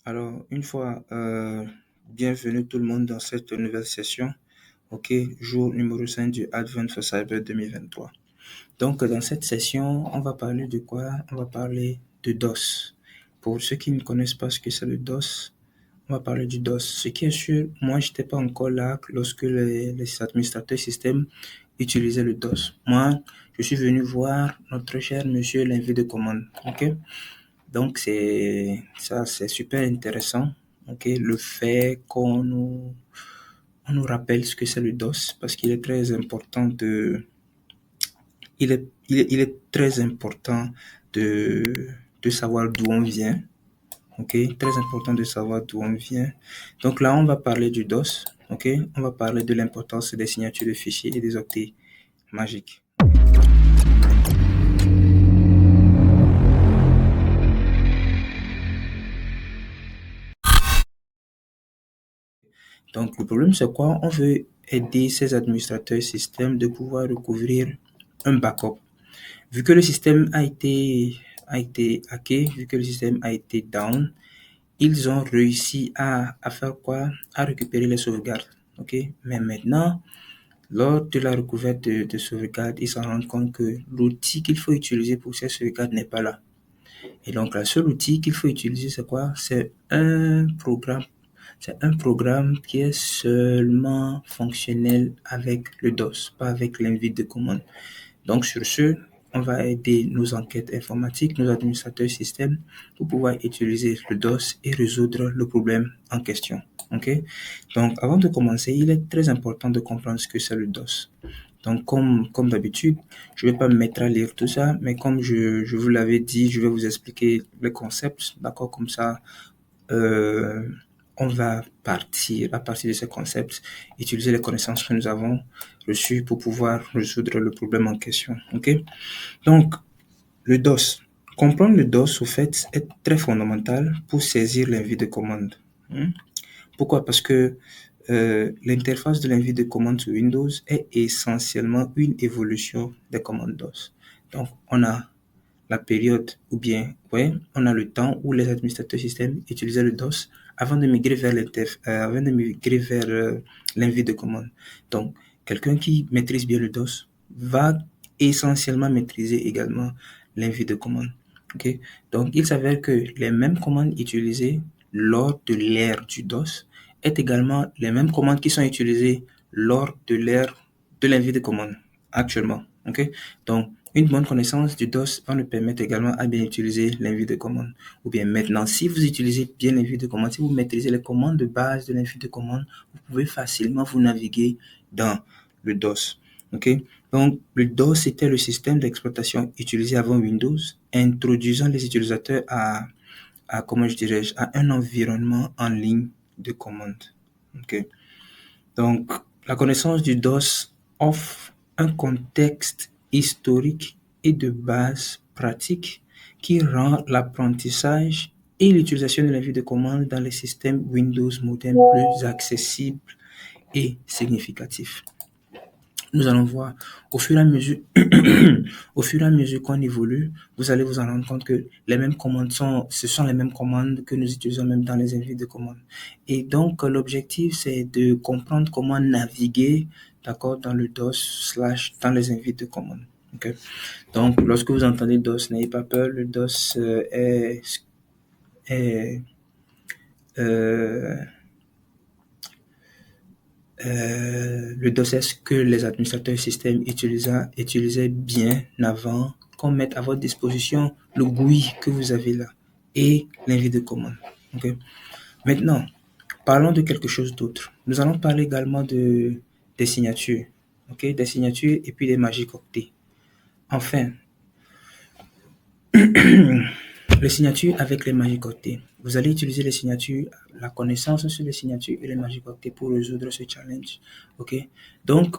Alors, une fois, bienvenue tout le monde dans cette nouvelle session. OK, jour numéro 5 du Advent for Cyber 2023. Donc, dans cette session, on va parler de quoi? On va parler de DOS. Pour ceux qui ne connaissent pas ce que c'est le DOS, on va parler du DOS. Ce qui est sûr, moi, j'étais pas encore là lorsque les administrateurs système utilisaient le DOS. Moi, je suis venu voir notre cher monsieur l'invité de commande. OK? Donc, c'est super intéressant, ok, le fait on nous rappelle ce que c'est le DOS parce qu'il est très important il est très important de savoir d'où on vient, ok, très important de savoir d'où on vient. Donc là, on va parler du DOS, ok, on va parler de l'importance des signatures de fichiers et des octets magiques. Donc, le problème, c'est quoi? On veut aider ces administrateurs système de pouvoir recouvrir un backup. Vu que le système a été hacké, vu que le système a été down, ils ont réussi à faire quoi? À récupérer les sauvegardes. OK? Mais maintenant, lors de la recouverte de sauvegarde, ils se rendent compte que l'outil qu'il faut utiliser pour ces sauvegardes n'est pas là. Et donc, le seul outil qu'il faut utiliser, c'est quoi? C'est un programme qui est seulement fonctionnel avec le DOS, pas avec l'invite de commande. Donc, sur ce, on va aider nos enquêtes informatiques, nos administrateurs système, pour pouvoir utiliser le DOS et résoudre le problème en question. OK? Donc, avant de commencer, il est très important de comprendre ce que c'est le DOS. Donc, comme d'habitude, je ne vais pas me mettre à lire tout ça, mais comme je vous l'avais dit, je vais vous expliquer les concepts, d'accord? Comme ça, euh, on va partir, à partir de ces concepts, utiliser les connaissances que nous avons reçues pour pouvoir résoudre le problème en question. OK? Donc, le DOS. Comprendre le DOS, au fait, est très fondamental pour saisir l'invite de commande. Pourquoi? Parce que l'interface de l'invite de commande sur Windows est essentiellement une évolution des commandes DOS. Donc, on a la période ou bien, ouais, on a le temps où les administrateurs système utilisaient le DOS avant de migrer vers l'invite de commande. Donc, quelqu'un qui maîtrise bien le DOS va essentiellement maîtriser également l'invite de commande. Ok. Donc, il s'avère que les mêmes commandes utilisées lors de l'ère du DOS est également les mêmes commandes qui sont utilisées lors de l'ère de l'invite de commande actuellement. Ok. Donc, une bonne connaissance du DOS va nous permettre également à bien utiliser l'invite de commande. Ou bien maintenant, si vous utilisez bien l'invite de commande, si vous maîtrisez les commandes de base de l'invite de commande, vous pouvez facilement vous naviguer dans le DOS. Ok. Donc, le DOS était le système d'exploitation utilisé avant Windows, introduisant les utilisateurs comment je dirais-je, à un environnement en ligne de commande. Ok. Donc, la connaissance du DOS offre un contexte historique et de base pratique qui rend l'apprentissage et l'utilisation de la vie de commande dans les systèmes Windows modernes plus accessibles et significatifs. Nous allons voir au fur et à mesure, au fur et à mesure qu'on évolue, vous allez vous en rendre compte que les mêmes commandes ce sont les mêmes commandes que nous utilisons même dans les invites de commandes. Et donc, l'objectif, c'est de comprendre comment naviguer, d'accord, dans le DOS / dans les invites de commandes. Okay. Donc, lorsque vous entendez DOS, n'ayez pas peur, le DOS est euh, le DOS est ce que les administrateurs système utilisaient bien avant qu'on mette à votre disposition le GUI que vous avez là et l'invite de commande. Okay. Maintenant, parlons de quelque chose d'autre. Nous allons parler également des signatures, okay, des signatures et puis des magiques octets. Enfin, les signatures avec les magiques octets. Vous allez utiliser les signatures, la connaissance sur les signatures et les magiques octets pour résoudre ce challenge. Ok. Donc,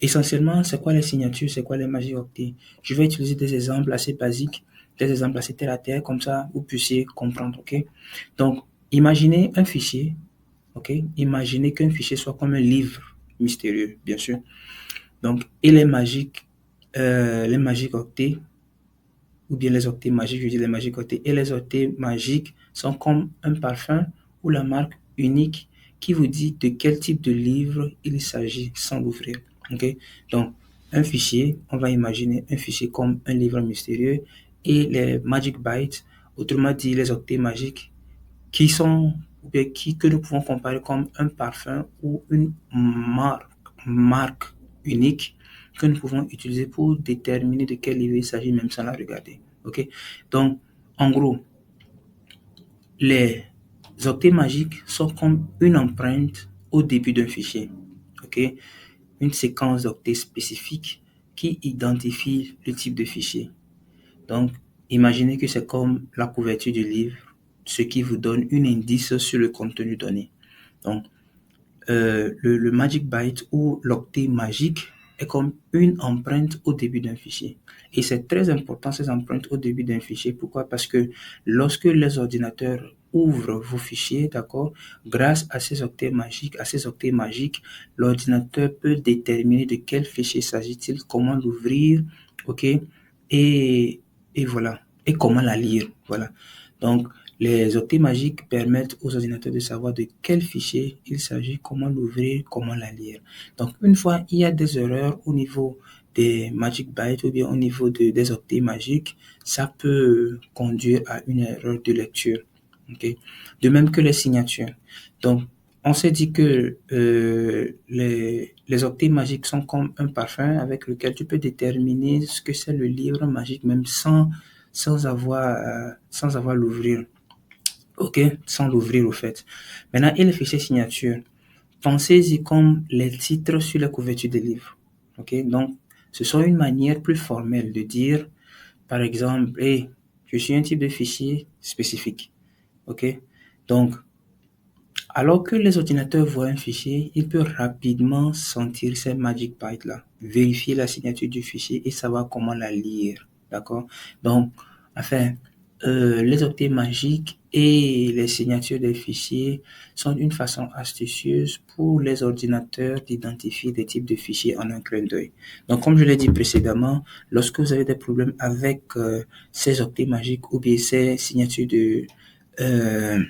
essentiellement, c'est quoi les signatures, c'est quoi les magiques octets? Je vais utiliser des exemples assez basiques, des exemples assez terre à terre, comme ça vous puissiez comprendre. Ok. Donc, imaginez un fichier. Ok. Imaginez qu'un fichier soit comme un livre mystérieux, bien sûr. Donc, et les magiques octets ou bien les octets magiques, je dis les magiques octets, et les octets magiques sont comme un parfum ou la marque unique qui vous dit de quel type de livre il s'agit sans l'ouvrir. Ok? Donc, un fichier, on va imaginer un fichier comme un livre mystérieux et les Magic Bytes, autrement dit les octets magiques, qui sont que nous pouvons comparer comme un parfum ou une marque unique que nous pouvons utiliser pour déterminer de quel livre il s'agit même sans la regarder. Ok? Donc, en gros, les octets magiques sont comme une empreinte au début d'un fichier. Ok? Une séquence d'octets spécifique qui identifie le type de fichier. Donc, imaginez que c'est comme la couverture du livre, ce qui vous donne un indice sur le contenu donné. Donc, le Magic Byte ou l'octet magique est comme une empreinte au début d'un fichier. Et c'est très important ces empreintes au début d'un fichier. Pourquoi? Parce que lorsque les ordinateurs ouvrent vos fichiers, d'accord, grâce à ces octets magiques, l'ordinateur peut déterminer de quel fichier s'agit-il, comment l'ouvrir, ok, et voilà, et comment la lire, voilà. Donc, les octets magiques permettent aux ordinateurs de savoir de quel fichier il s'agit, comment l'ouvrir, comment la lire. Donc, une fois il y a des erreurs au niveau des Magic Bytes ou bien au niveau des octets magiques, ça peut conduire à une erreur de lecture. Okay? De même que les signatures. Donc, on s'est dit que les octets magiques sont comme un parfum avec lequel tu peux déterminer ce que c'est le livre magique même sans avoir l'ouvrir. Ok, sans l'ouvrir au fait. Maintenant, et les fichiers signature. Pensez-y comme les titres sur la couverture des livres. Ok, donc ce sont une manière plus formelle de dire, par exemple, hey, je suis un type de fichier spécifique. Ok, donc alors que les ordinateurs voient un fichier, ils peuvent rapidement sentir ces Magic Bytes là, vérifier la signature du fichier et savoir comment la lire. D'accord? Donc, enfin, les octets magiques et les signatures des fichiers sont une façon astucieuse pour les ordinateurs d'identifier des types de fichiers en un clin d'œil. Donc, comme je l'ai dit précédemment, lorsque vous avez des problèmes avec ces octets magiques ou bien ces signatures euh,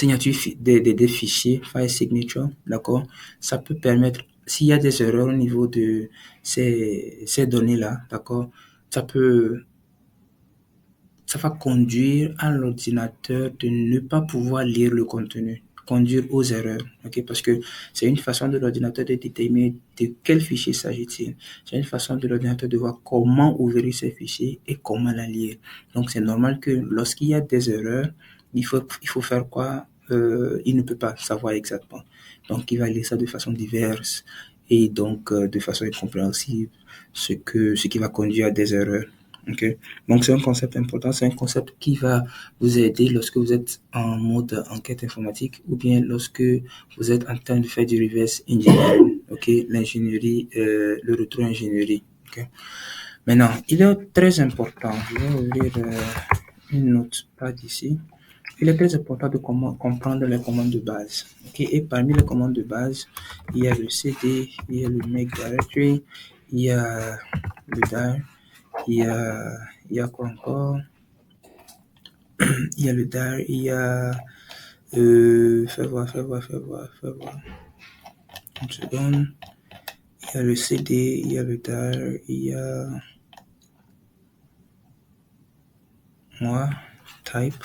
des fichiers, file signature, d'accord, ça peut permettre, s'il y a des erreurs au niveau de ces données-là, d'accord, ça peut ça va conduire à l'ordinateur de ne pas pouvoir lire le contenu, conduire aux erreurs, ok, parce que c'est une façon de l'ordinateur de déterminer de quel fichier s'agit-il. C'est une façon de l'ordinateur de voir comment ouvrir ces fichiers et comment la lire. Donc, c'est normal que lorsqu'il y a des erreurs, il faut faire quoi? Il ne peut pas savoir exactement. Donc, il va lire ça de façon diverse et donc de façon incompréhensible, ce qui va conduire à des erreurs. Ok. Donc, c'est un concept important, c'est un concept qui va vous aider lorsque vous êtes en mode enquête informatique ou bien lorsque vous êtes en train de faire du reverse engineering, ok, l'ingénierie, le rétro-ingénierie, ok. Maintenant, il est très important, je vais ouvrir une note pas d'ici. Il est très important de comprendre les commandes de base, ok. Et parmi les commandes de base, il y a le CD, il y a le make directory, il y a le dir, il y a quoi encore? Il y a le DAR, il y a. Fais voir. Une seconde. Il y a le CD, il y a le DAR, il y a. Moi, type.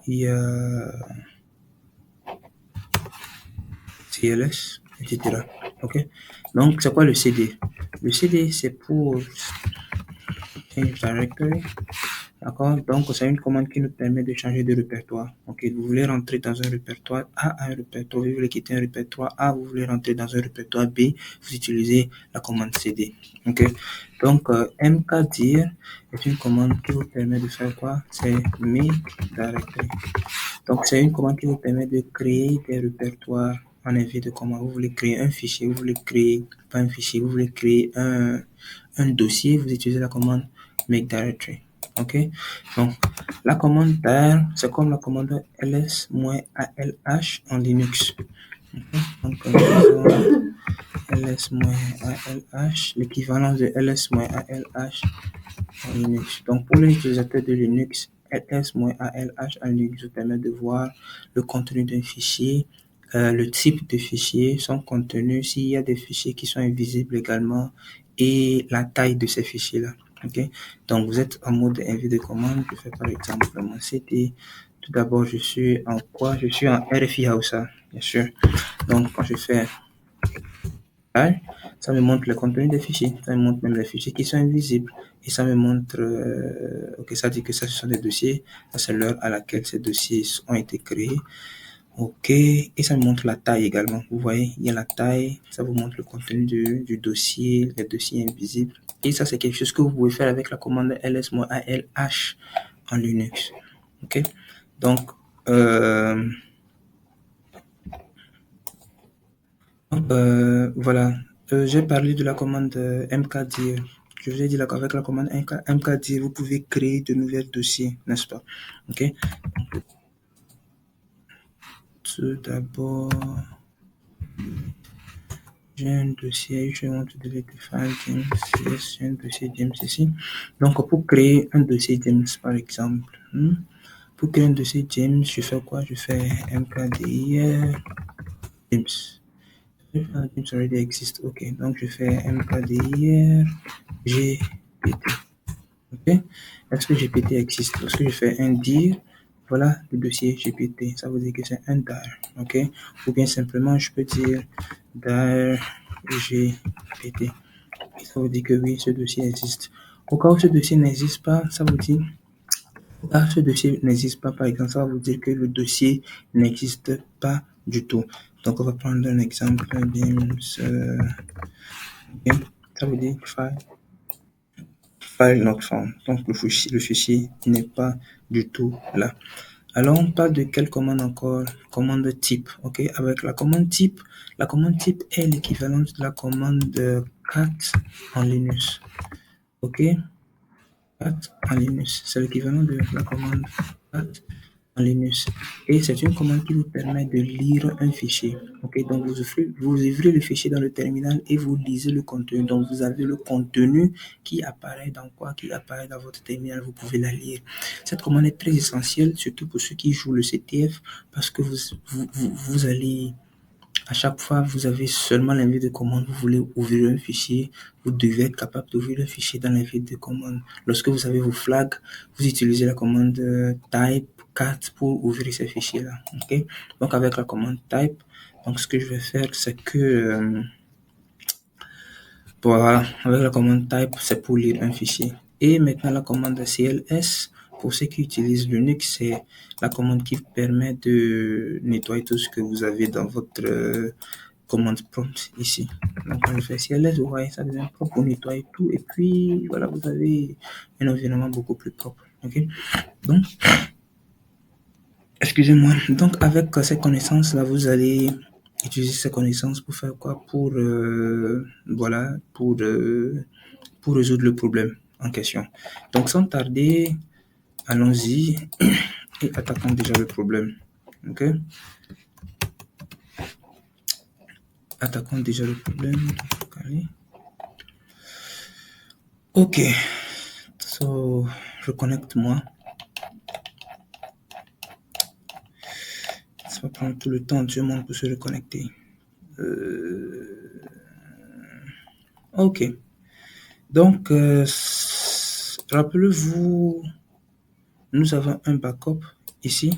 Il y a. TLS, etc. Ok? Donc, c'est quoi le CD? Le CD, c'est pour Change Directory. D'accord? Donc, c'est une commande qui nous permet de changer de répertoire. Ok, vous voulez rentrer dans un répertoire A à un répertoire, vous voulez quitter un répertoire A, vous voulez rentrer dans un répertoire B, vous utilisez la commande CD. Ok, donc mkdir est une commande qui vous permet de faire quoi? C'est make directory. Donc, c'est une commande qui vous permet de créer des répertoires en invité de commande. Vous voulez créer un fichier, vous voulez créer, pas un fichier, vous voulez créer un dossier, vous utilisez la commande make directory. Ok, donc la commande dir, c'est comme la commande ls-alh en Linux. Donc, disons ls-alh, l'équivalent de ls-alh en Linux. Donc, pour les utilisateurs de Linux, ls-alh en Linux vous permet de voir le contenu d'un fichier, le type de fichier, son contenu, s'il y a des fichiers qui sont invisibles également, et la taille de ces fichiers-là. Ok. Donc, vous êtes en mode envie de commande. Je fais par exemple mon CD. Tout d'abord, je suis en quoi? Je suis en RFI Hausa, bien sûr. Donc, quand je fais ça me montre le contenu des fichiers, ça me montre même les fichiers qui sont invisibles et ça me montre, ok, ça dit que ça ce sont des dossiers, ça c'est l'heure à laquelle ces dossiers ont été créés, ok, et ça me montre la taille également, vous voyez, il y a la taille, ça vous montre le contenu du dossier, les dossiers invisibles, et ça c'est quelque chose que vous pouvez faire avec la commande ls-alh en Linux, ok, donc, voilà. J'ai parlé de la commande mkdir. Je vous ai dit qu'avec la commande mkdir, vous pouvez créer de nouveaux dossiers, n'est-ce pas? Ok. Tout d'abord, j'ai un dossier, je want to delete the file James. Yes, j'ai un dossier James ici. Donc, pour créer un dossier James, par exemple, pour créer un dossier James, je fais quoi? Je fais mkdir James. James already exist. Ok. Donc, je fais mkdir GPT. Ok. Est-ce que GPT existe? Lorsque je fais un dir, voilà le dossier GPT. Ça veut dire que c'est un dar. Ok. Ou bien simplement, je peux dire dar GPT. Ça veut dire que oui, ce dossier existe. Au cas où ce dossier n'existe pas, ça veut dire ce dossier n'existe pas, par exemple, ça veut dire que le dossier n'existe pas du tout. Donc, on va prendre un exemple. Ça veut dire file not found. Donc, le fichier n'est pas du tout là. Alors, on parle de quelle commande encore? Commande type. OK? Avec la commande type est l'équivalent de la commande cat en Linux. OK? Cat en Linux. C'est l'équivalent de la commande cat en Linux. Et c'est une commande qui vous permet de lire un fichier. Ok, donc vous ouvrez le fichier dans le terminal et vous lisez le contenu. Donc vous avez le contenu qui apparaît dans quoi? Qui apparaît dans votre terminal. Vous pouvez la lire. Cette commande est très essentielle, surtout pour ceux qui jouent le CTF, parce que vous allez à chaque fois, vous avez seulement l'invite de commande, vous voulez ouvrir un fichier, vous devez être capable d'ouvrir le fichier dans l'invite de commande. Lorsque vous avez vos flags, vous utilisez la commande type cat pour ouvrir ces fichiers-là. Ok. Donc avec la commande type, donc ce que je vais faire, c'est que voilà, avec la commande type, c'est pour lire un fichier. Et maintenant la commande cls, pour ceux qui utilisent Linux, c'est la commande qui permet de nettoyer tout ce que vous avez dans votre commande prompt ici. Donc quand je fais cls, vous voyez, ça devient propre pour nettoyer tout. Et puis voilà, vous avez un environnement beaucoup plus propre. Ok. Donc, excusez-moi. Donc avec ces connaissances-là, vous allez utiliser ces connaissances pour faire quoi? Voilà, pour résoudre le problème en question. Donc sans tarder, allons-y et attaquons déjà le problème. Ok. Attaquons déjà le problème. Ok. So, reconnecte-moi. Ça va prendre tout le temps du monde pour se reconnecter. Ok. Donc, rappelez-vous, nous avons un backup ici.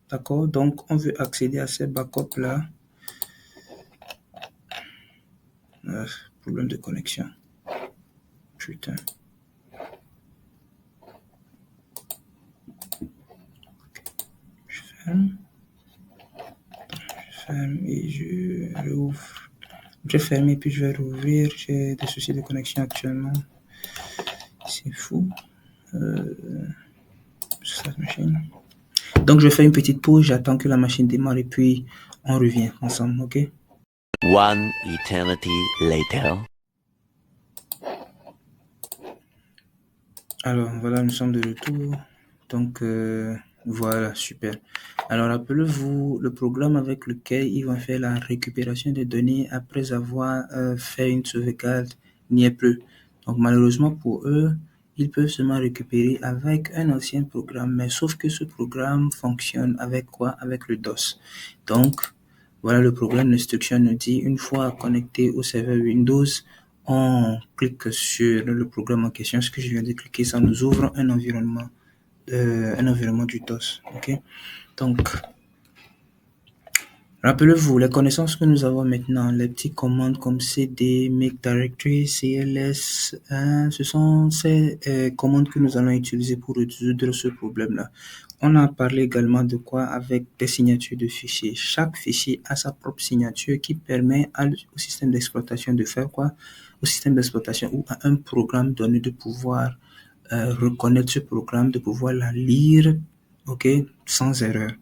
D'accord? Donc, on veut accéder à ces backups-là. Problème de connexion. Putain. Je ferme et je réouvre. Je ferme et puis je vais rouvrir. J'ai des soucis de connexion actuellement. C'est fou. Sur cette machine. Donc je fais une petite pause, j'attends que la machine démarre et puis on revient ensemble, ok? One eternity later. Alors voilà, nous sommes de retour. Donc Voilà, super. Alors, rappelez-vous le programme avec lequel ils vont faire la récupération des données après avoir fait une sauvegarde n'y est plus. Donc, malheureusement pour eux, ils peuvent seulement récupérer avec un ancien programme, mais sauf que ce programme fonctionne avec quoi? Avec le DOS. Donc, voilà le programme d'instruction nous dit, une fois connecté au serveur Windows, on clique sur le programme en question, ce que je viens de cliquer, ça nous ouvre un environnement du DOS. Ok. Donc, rappelez-vous, les connaissances que nous avons maintenant, les petites commandes comme cd, make directory, cls, ce sont ces commandes que nous allons utiliser pour résoudre ce problème-là. On a parlé également de quoi avec des signatures de fichiers. Chaque fichier a sa propre signature qui permet au système d'exploitation de faire quoi? Au système d'exploitation ou à un programme donné de pouvoir reconnaître ce programme, de pouvoir la lire, ok, sans erreur.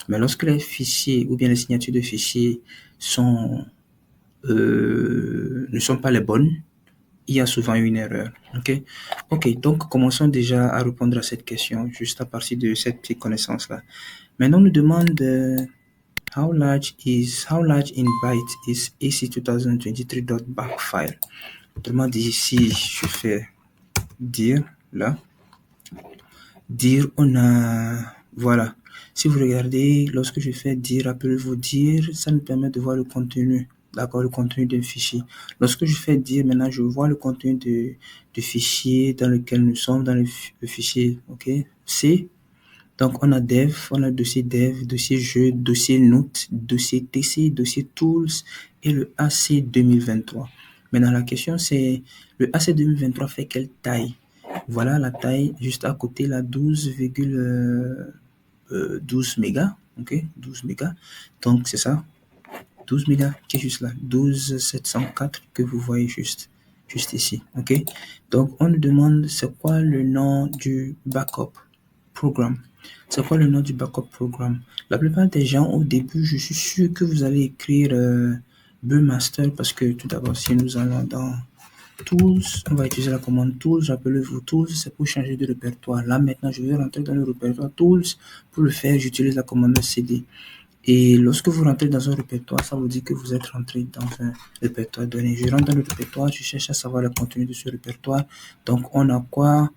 Mais lorsque les fichiers ou bien les signatures de fichiers ne sont pas les bonnes, il y a souvent une erreur. Ok, ok. Donc commençons déjà à répondre à cette question juste à partir de cette petite connaissance-là. Maintenant, on nous demande how large in bytes is AC2023.BAC file. Autrement dit, si je fais dire là, dire, on a, voilà. Si vous regardez, lorsque je fais dire, rappelez-vous dire, ça nous permet de voir le contenu, d'accord, le contenu d'un fichier. Lorsque je fais dire, maintenant, je vois le contenu du fichier dans lequel nous sommes, dans le fichier, ok, C. Donc, on a dev, on a dossier dev, dossier jeu, dossier notes, dossier TC, dossier tools et le AC 2023. Maintenant, la question c'est, le AC 2023 fait quelle taille? Voilà la taille juste à côté, la 12,12 mégas, ok, 12 mégas. Donc, c'est ça, 12 mégas qui est juste là, 12704 que vous voyez juste ici, ok. Donc, on nous demande c'est quoi le nom du backup programme. C'est quoi le nom du backup programme? La plupart des gens, au début, je suis sûr que vous allez écrire Bullmaster parce que tout d'abord, si nous allons dans Tools, on va utiliser la commande Tools. Rappelez-vous, Tools, c'est pour changer de répertoire. Là, maintenant, je vais rentrer dans le répertoire Tools. Pour le faire, j'utilise la commande CD. Et lorsque vous rentrez dans un répertoire, ça vous dit que vous êtes rentré dans un répertoire donné. Je rentre dans le répertoire, je cherche à savoir le contenu de ce répertoire. Donc, on a quoi?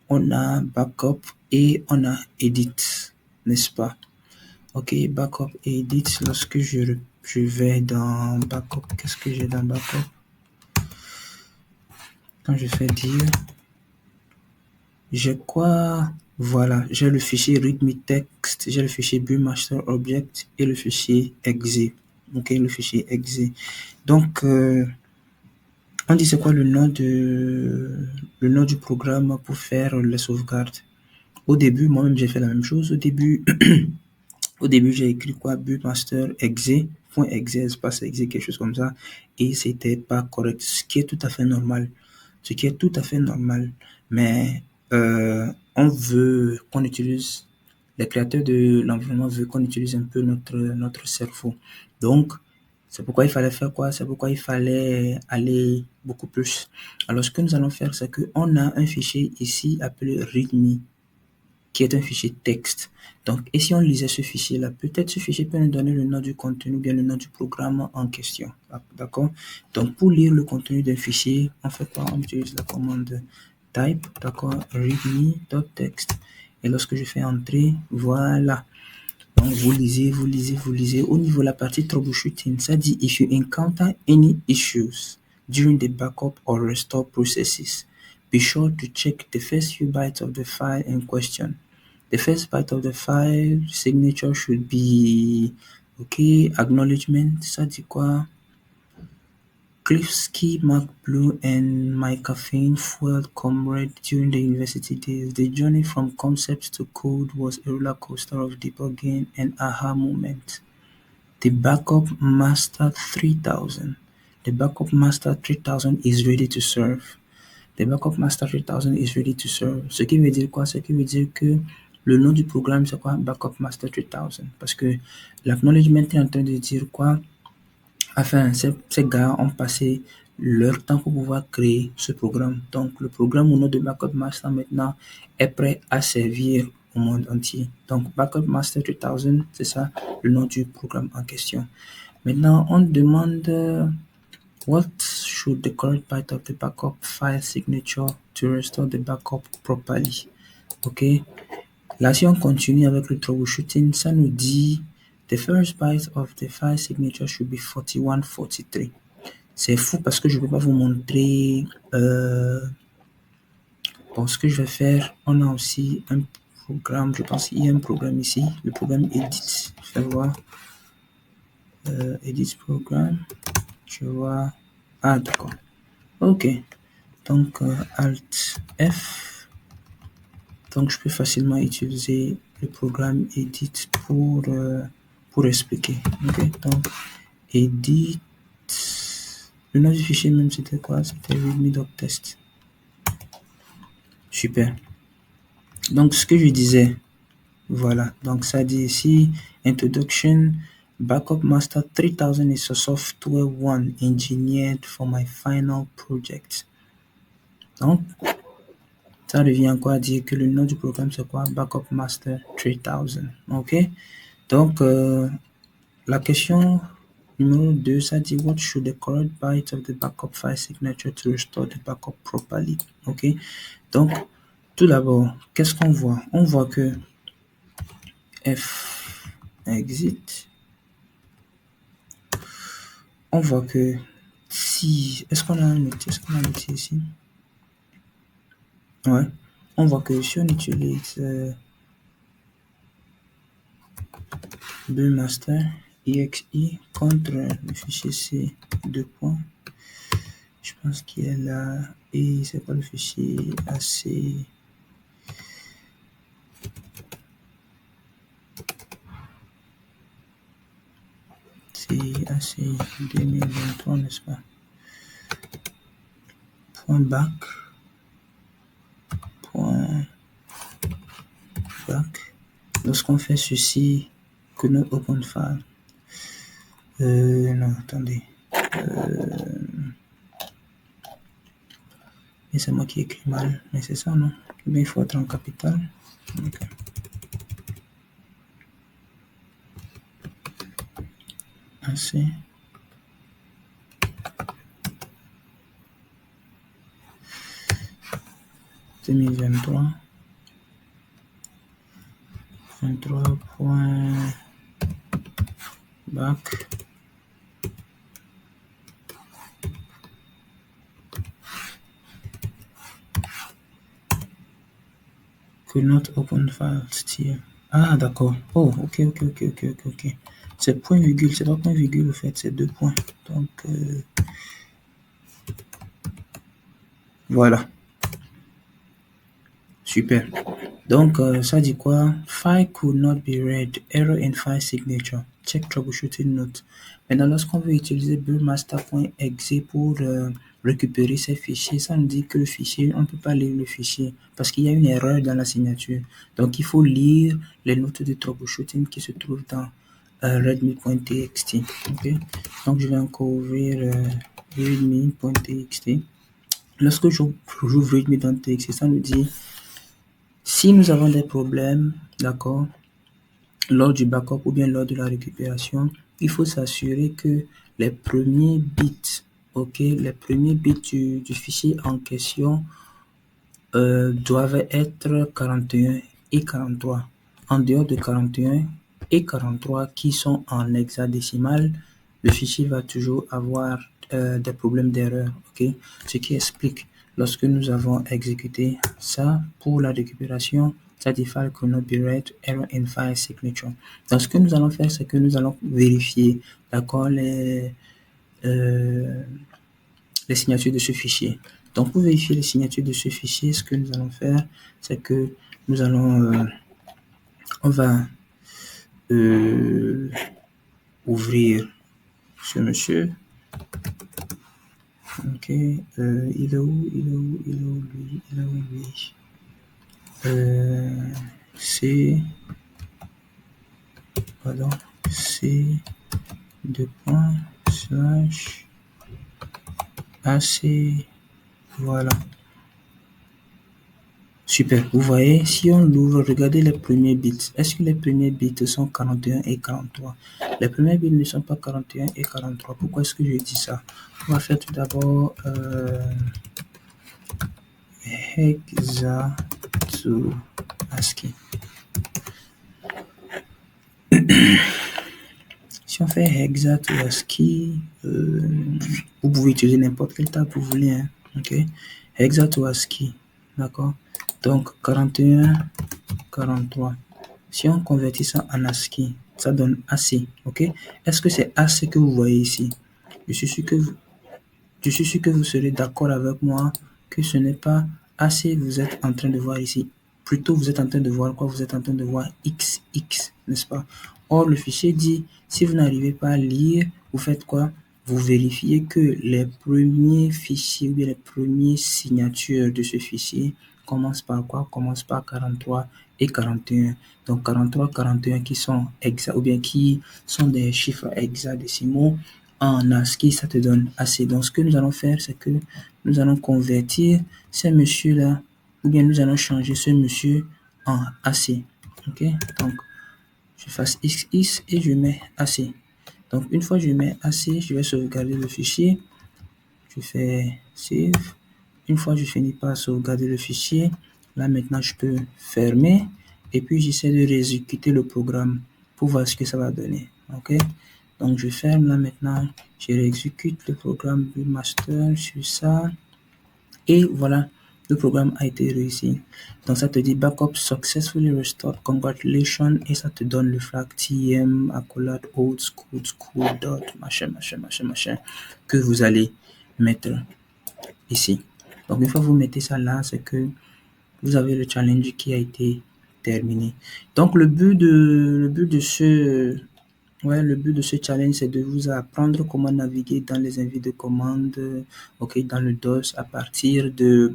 On a backup et on a edit, n'est-ce pas? Ok, backup et edit. Lorsque je vais dans backup, qu'est-ce que j'ai dans backup? Quand je fais dire, j'ai quoi? Voilà, j'ai le fichier readme text, j'ai le fichier bullmaster object et le fichier exe. Ok, le fichier exe. Donc, on dit c'est quoi le nom du programme pour faire les sauvegardes. Au début, moi-même, j'ai fait la même chose. Au début, j'ai écrit quoi? Bullmaster exe, .exe, espace exe, quelque chose comme ça. Et c'était pas correct. Ce qui est tout à fait normal. Mais, on veut qu'on utilise, les créateurs de l'environnement veulent qu'on utilise un peu notre cerveau. Donc, c'est pourquoi il fallait faire quoi? C'est pourquoi il fallait aller beaucoup plus. Alors, ce que nous allons faire, c'est qu'on a un fichier ici appelé readme, qui est un fichier texte. Donc, et si on lisait ce fichier-là, peut-être ce fichier peut nous donner le nom du contenu ou bien le nom du programme en question. D'accord? Donc, pour lire le contenu d'un fichier, on fait quoi? On utilise la commande type, d'accord? readme.text. Et lorsque je fais entrer, voilà. Donc, vous lisez. Au niveau de la partie troubleshooting, ça dit if you encounter any issues during the backup or restore processes, be sure to check the first few bytes of the file in question. The first byte of the file signature should be okay. Acknowledgement, ça dit quoi? Klifsky, Mark Blue, and Micah Fane fueled comrade during the university days. The journey from concept to code was a roller coaster of debugging and aha moments. The Backup Master 3000. The Backup Master 3000 is ready to serve. The Backup Master 3000 is ready to serve. Ce qui veut dire quoi? Ce qui veut dire que le nom du programme, c'est quoi? Backup Master 3000. Parce que l'acknowledgement est en train de dire quoi? Enfin, ces gars ont passé leur temps pour pouvoir créer ce programme. Donc, le programme au nom de Backup Master maintenant est prêt à servir au monde entier. Donc, Backup Master 3000, c'est ça le nom du programme en question. Maintenant, on demande what should the current byte of the backup file signature to restore the backup properly. Ok. Là, si on continue avec le troubleshooting, ça nous dit the first byte of the file signature should be 4143. C'est fou parce que je ne vais pas vous montrer. Bon, ce que je vais faire, on a aussi un programme. Je pense qu'il y a un programme ici, le programme Edit. Je vais voir. Edit programme. Je vois. Ah, d'accord. Ok. Donc, Alt F. Donc, je peux facilement utiliser le programme Edit pour expliquer. Ok. Donc, Edit. Le nom du fichier même, c'était quoi? C'était readme.test. Super. Donc, ce que je disais, voilà. Donc, ça dit ici, Introduction, Backup Master 3000 is a software one engineered for my final project. Donc, ça revient quoi à dire que le nom du programme, c'est quoi? Backup Master 3000. OK? Donc, la question numéro 2, ça dit what should the correct byte of the backup file signature to restore the backup properly. OK? Donc, tout d'abord, qu'est-ce qu'on voit? On voit que F exit. On voit que si... Est-ce qu'on a un outil? Est-ce qu'on a un outil ici? Ouais. On voit que si on utilise bullmaster exi contre le fichier C, deux points. Je pense qu'il est là. Et c'est pas le fichier AC. C'est AC 2023, n'est-ce pas? Point back. Point back. Lorsqu'on fait ceci, que notre open file. Non, attendez. Et c'est moi qui écris mal, mais c'est ça, non? Mais il faut être en capital. Okay. AC. « 2023 23.back could not open file still. Ah, d'accord. Oh, ok. C'est point virgule, c'est pas point virgule, en fait, c'est deux points. Donc, voilà. Super. Donc, ça dit quoi? File could not be read. Error in file signature. Check troubleshooting note. Maintenant, lorsqu'on veut utiliser bullmaster.exe pour récupérer ces fichiers, ça nous dit que le fichier, on ne peut pas lire le fichier parce qu'il y a une erreur dans la signature. Donc, il faut lire les notes de troubleshooting qui se trouvent dans readme.txt. Okay? Donc, je vais encore ouvrir readme.txt. Lorsque j'ouvre readme.txt, ça nous dit si nous avons des problèmes, d'accord, lors du backup ou bien lors de la récupération, il faut s'assurer que les premiers bits, ok, les premiers bits du fichier en question doivent être 41 et 43. En dehors de 41 et 43 qui sont en hexadécimal, le fichier va toujours avoir des problèmes d'erreur, ok, ce qui explique lorsque nous avons exécuté ça pour la récupération, ça dit file could not be read, error in file signature. Donc, ce que nous allons faire, c'est que nous allons vérifier, d'accord, les signatures de ce fichier. Donc, pour vérifier les signatures de ce fichier, ce que nous allons faire, c'est que nous allons, on va ouvrir ce monsieur. Ok, il est où lui? C deux points slash AC, voilà. Super. Vous voyez, si on l'ouvre, regardez les premiers bits. Est-ce que les premiers bits sont 41 et 43? Les premiers bits ne sont pas 41 et 43. Pourquoi est-ce que je dis ça? On va faire tout d'abord hexa to ASCII. Si on fait hexa to ASCII, vous pouvez utiliser n'importe quelle table vous voulez. Hein, ok? Hexa to ASCII. D'accord? Donc 41, 43. Si on convertit ça en ASCII, ça donne AC. Ok? Est-ce que c'est AC que vous voyez ici? Je suis sûr que vous serez d'accord avec moi que ce n'est pas AC vous êtes en train de voir ici. Plutôt, vous êtes en train de voir quoi? Vous êtes en train de voir XX, n'est-ce pas? Or, le fichier dit, si vous n'arrivez pas à lire, vous faites quoi? Vous vérifiez que les premiers fichiers ou bien les premières signatures de ce fichier commencent par quoi? Commencent par 43 et 41. Donc 43, 41 qui sont exacts ou bien qui sont des chiffres hexadécimaux en ASCII, ça te donne AC. Donc ce que nous allons faire, c'est que nous allons convertir ces messieurs-là ou bien nous allons changer ce monsieur en AC. Ok, donc je fasse XX et je mets AC. Donc une fois que je mets AC, je vais sauvegarder le fichier. Je fais save. Une fois que je finis par sauvegarder le fichier, là maintenant je peux fermer et puis j'essaie de réexécuter le programme pour voir ce que ça va donner. Ok, donc je ferme là maintenant, je réexécute le programme du master sur ça et voilà, le programme a été réussi. Donc ça te dit backup successfully restored, congratulations, et ça te donne le flag TM accolade old school dot machin que vous allez mettre ici. Donc une fois que vous mettez ça là, c'est que vous avez le challenge qui a été terminé. Donc le but de ce challenge, c'est de vous apprendre comment naviguer dans les envies de commandes, ok, dans le DOS à partir des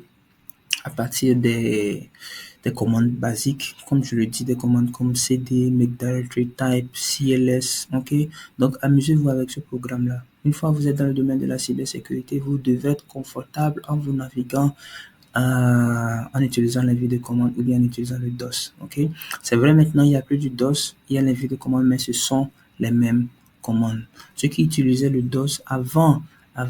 commandes basiques, comme je le dis, des commandes comme cd, make directory type, cls, ok. Donc amusez-vous avec ce programme-là. Une fois que vous êtes dans le domaine de la cybersécurité, vous devez être confortable en vous naviguant en utilisant l'envie de commande ou bien en utilisant le DOS. Ok, c'est vrai, maintenant il n'y a plus du DOS, il y a l'envie de commande, mais ce sont les mêmes commandes. Ceux qui utilisaient le DOS avant, il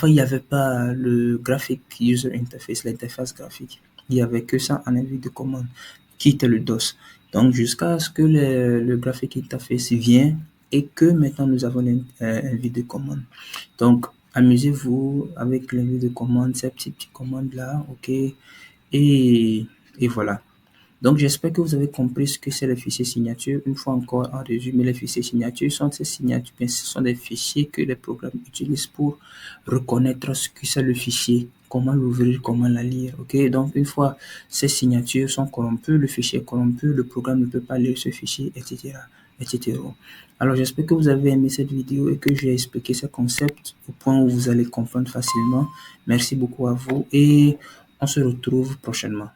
n'y avait pas le graphic user interface, l'interface graphique. Il n'y avait que ça en envie de commande, qui était le DOS. Donc jusqu'à ce que le graphic interface vienne et que maintenant nous avons l'envie de commande. Donc amusez-vous avec l'envie de commande, ces petites commandes-là, ok? Et voilà. Donc, j'espère que vous avez compris ce que c'est le fichier signature. Une fois encore, en résumé, les fichiers signature sont ces signatures, bien, ce sont des fichiers que les programmes utilisent pour reconnaître ce que c'est le fichier, comment l'ouvrir, comment la lire, ok? Donc, une fois ces signatures sont corrompues, le fichier est corrompu, le programme ne peut pas lire ce fichier, etc., etc. Alors, j'espère que vous avez aimé cette vidéo et que j'ai expliqué ce concept au point où vous allez comprendre facilement. Merci beaucoup à vous et on se retrouve prochainement.